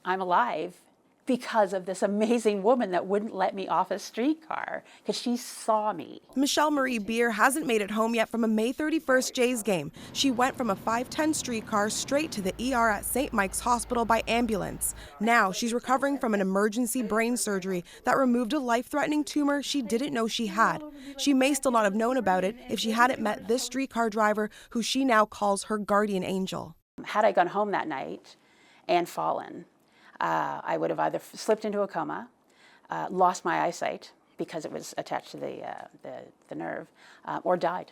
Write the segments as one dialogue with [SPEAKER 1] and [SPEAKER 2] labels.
[SPEAKER 1] I'm alive because of this amazing woman that wouldn't let me off a streetcar because she saw me.
[SPEAKER 2] Michele-Marie Beer hasn't made it home yet from a May 31st Jays game. She went from a 510 streetcar straight to the ER at St. Mike's Hospital by ambulance. Now she's recovering from an emergency brain surgery that removed a life-threatening tumor she didn't know she had. She may still not have known about it if she hadn't met this streetcar driver who she now calls her guardian angel.
[SPEAKER 1] Had I gone home that night and fallen, I would have either slipped into a coma, lost my eyesight because it was attached to the nerve, or died.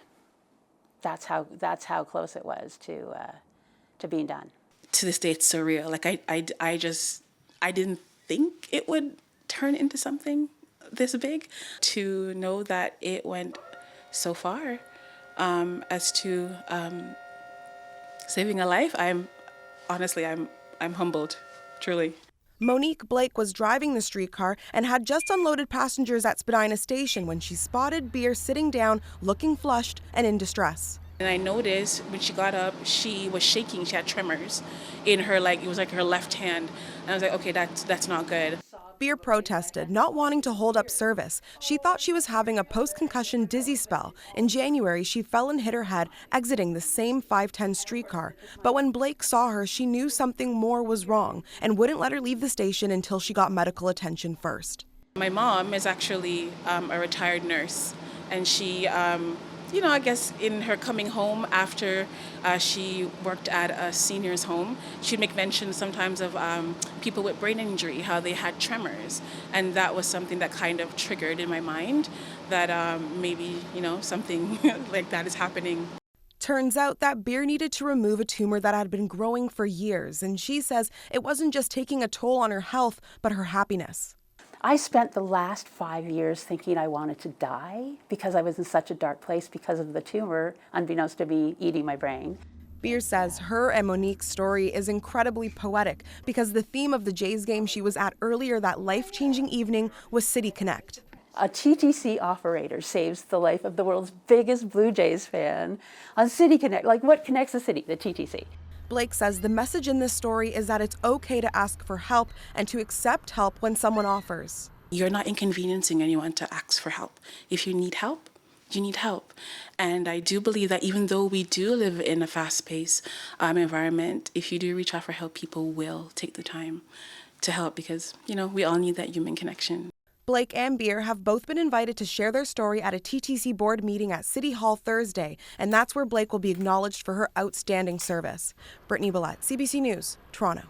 [SPEAKER 1] That's how close it was to being done.
[SPEAKER 3] To this day, it's surreal. Like I didn't think it would turn into something this big. To know that it went so far as to saving a life, I'm humbled. Truly.
[SPEAKER 2] Monique Blake was driving the streetcar and had just unloaded passengers at Spadina Station when she spotted Beer sitting down, looking flushed and in distress.
[SPEAKER 3] And I noticed when she got up, she was shaking. She had tremors in her, it was like her left hand. And I was like, okay, that's not good.
[SPEAKER 2] Beer protested, not wanting to hold up service. She thought she was having a post-concussion dizzy spell. In January, she fell and hit her head, exiting the same 510 streetcar. But when Blake saw her, she knew something more was wrong and wouldn't let her leave the station until she got medical attention first.
[SPEAKER 3] My mom is actually a retired nurse, and she, I guess in her coming home after she worked at a senior's home, she'd make mention sometimes of people with brain injury, how they had tremors. And that was something that kind of triggered in my mind that maybe, something like that is happening.
[SPEAKER 2] Turns out that Beer needed to remove a tumor that had been growing for years. And she says it wasn't just taking a toll on her health, but her happiness.
[SPEAKER 1] I spent the last 5 years thinking I wanted to die because I was in such a dark place because of the tumor, unbeknownst to me, eating my brain.
[SPEAKER 2] Beer says her and Monique's story is incredibly poetic because the theme of the Jays game she was at earlier that life-changing evening was City Connect.
[SPEAKER 1] A TTC operator saves the life of the world's biggest Blue Jays fan on City Connect. Like, what connects the city? The TTC.
[SPEAKER 2] Blake says the message in this story is that it's okay to ask for help and to accept help when someone offers.
[SPEAKER 3] You're not inconveniencing anyone to ask for help. If you need help, you need help. And I do believe that even though we do live in a fast-paced environment, if you do reach out for help, people will take the time to help because, we all need that human connection.
[SPEAKER 2] Blake and Beer have both been invited to share their story at a TTC board meeting at City Hall Thursday, and that's where Blake will be acknowledged for her outstanding service. Britnei, CBC News, Toronto.